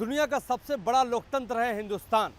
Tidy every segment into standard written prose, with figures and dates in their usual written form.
दुनिया का सबसे बड़ा लोकतंत्र है हिंदुस्तान।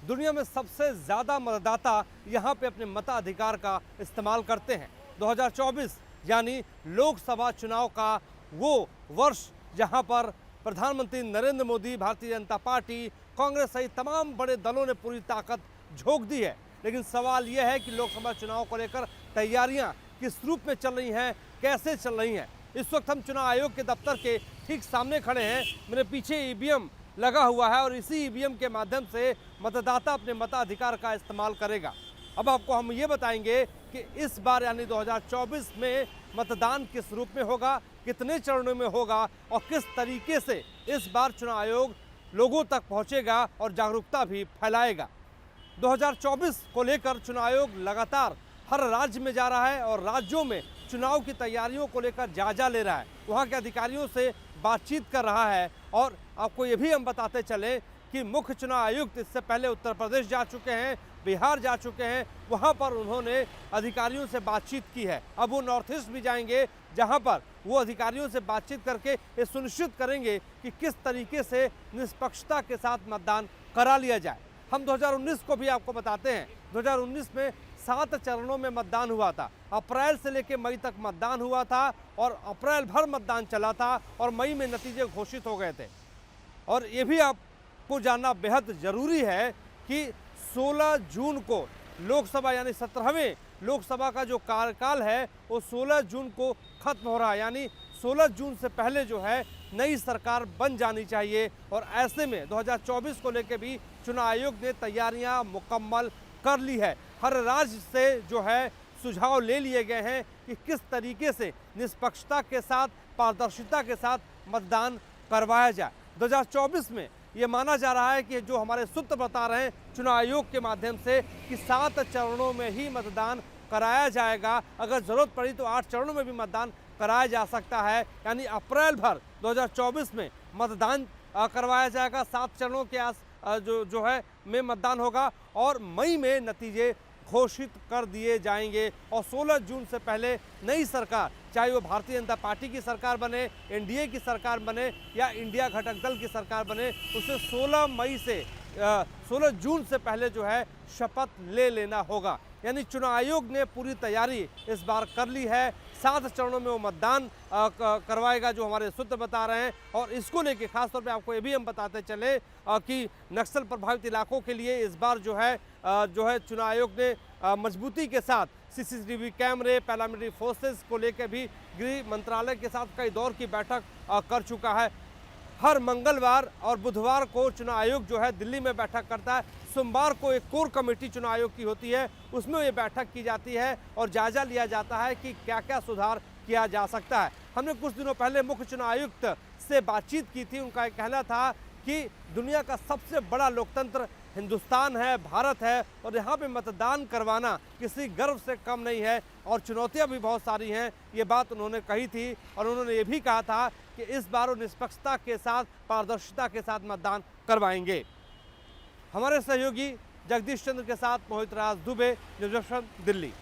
दुनिया में सबसे ज़्यादा मतदाता यहाँ पे अपने मताधिकार का इस्तेमाल करते हैं। 2024 यानी लोकसभा चुनाव का वो वर्ष जहाँ पर प्रधानमंत्री नरेंद्र मोदी, भारतीय जनता पार्टी, कांग्रेस सहित तमाम बड़े दलों ने पूरी ताकत झोंक दी है। लेकिन सवाल यह है कि लोकसभा चुनाव को लेकर तैयारियां किस रूप में चल रही हैं, कैसे चल रही हैं। इस वक्त हम चुनाव आयोग के दफ्तर के ठीक सामने खड़े हैं। मेरे पीछे ईवीएम लगा हुआ है और इसी ईवीएम के माध्यम से मतदाता अपने मताधिकार का इस्तेमाल करेगा। अब आपको हम ये बताएंगे कि इस बार यानी 2024 में मतदान किस रूप में होगा, कितने चरणों में होगा और किस तरीके से इस बार चुनाव आयोग लोगों तक पहुंचेगा और जागरूकता भी फैलाएगा। 2024 को लेकर चुनाव आयोग लगातार हर राज्य में जा रहा है और राज्यों में चुनाव की तैयारियों को लेकर जायजा ले रहा है, वहाँ के अधिकारियों से बातचीत कर रहा है। और आपको ये भी हम बताते चले कि मुख्य चुनाव आयुक्त इससे पहले उत्तर प्रदेश जा चुके हैं, बिहार जा चुके हैं, वहाँ पर उन्होंने अधिकारियों से बातचीत की है। अब वो नॉर्थ ईस्ट भी जाएंगे, जहाँ पर वो अधिकारियों से बातचीत करके ये सुनिश्चित करेंगे कि किस तरीके से निष्पक्षता के साथ मतदान करा लिया जाए। हम 2019 को भी आपको बताते हैं। 2019 में 7 चरणों में मतदान हुआ था। अप्रैल से लेकर मई तक मतदान हुआ था और अप्रैल भर मतदान चला था और मई में नतीजे घोषित हो गए थे। और ये भी आपको जानना बेहद ज़रूरी है कि 16 जून को लोकसभा यानी 17वें लोकसभा का जो कार्यकाल है वो 16 जून को खत्म हो रहा है। यानी 16 जून से पहले जो है नई सरकार बन जानी चाहिए। और ऐसे में 2024 को लेकर भी चुनाव आयोग ने तैयारियां मुकम्मल कर ली है। हर राज्य से जो है सुझाव ले लिए गए हैं कि किस तरीके से निष्पक्षता के साथ, पारदर्शिता के साथ मतदान करवाया जाए। 2024 में ये माना जा रहा है कि जो हमारे सूत्र बता रहे हैं चुनाव आयोग के माध्यम से कि 7 चरणों में ही मतदान कराया जाएगा। अगर ज़रूरत पड़ी तो 8 चरणों में भी मतदान कराया जा सकता है। यानी अप्रैल भर 2024 में मतदान करवाया जाएगा। 7 चरणों के जो है में मतदान होगा और मई में नतीजे घोषित कर दिए जाएंगे। और 16 जून से पहले नई सरकार, चाहे वो भारतीय जनता पार्टी की सरकार बने, एनडीए की सरकार बने या इंडिया घटक दल की सरकार बने, उसे 16 जून से पहले जो है शपथ ले लेना होगा। यानी चुनाव आयोग ने पूरी तैयारी इस बार कर ली है। 7 चरणों में वो मतदान करवाएगा, जो हमारे सूत्र बता रहे हैं। और इसको लेके खासतौर पे आपको ये भी हम बताते चले कि नक्सल प्रभावित इलाकों के लिए इस बार जो है चुनाव आयोग ने मजबूती के साथ सीसीटीवी कैमरे, पैरामिलिट्री फोर्सेस को लेकर भी गृह मंत्रालय के साथ कई दौर की बैठक कर चुका है। हर मंगलवार और बुधवार को चुनाव आयोग जो है दिल्ली में बैठक करता है। सोमवार को एक कोर कमेटी चुनाव आयोग की होती है, उसमें ये बैठक की जाती है और जायजा लिया जाता है कि क्या क्या सुधार किया जा सकता है। हमने कुछ दिनों पहले मुख्य चुनाव आयुक्त से बातचीत की थी। उनका एक कहना था कि दुनिया का सबसे बड़ा लोकतंत्र हिंदुस्तान है, भारत है और यहाँ पे मतदान करवाना किसी गर्व से कम नहीं है और चुनौतियाँ भी बहुत सारी हैं। ये बात उन्होंने कही थी और उन्होंने ये भी कहा था कि इस बार वो निष्पक्षता के साथ, पारदर्शिता के साथ मतदान करवाएंगे। हमारे सहयोगी जगदीश चंद्र के साथ मोहित राज दुबे, न्यूज़ 18 दिल्ली।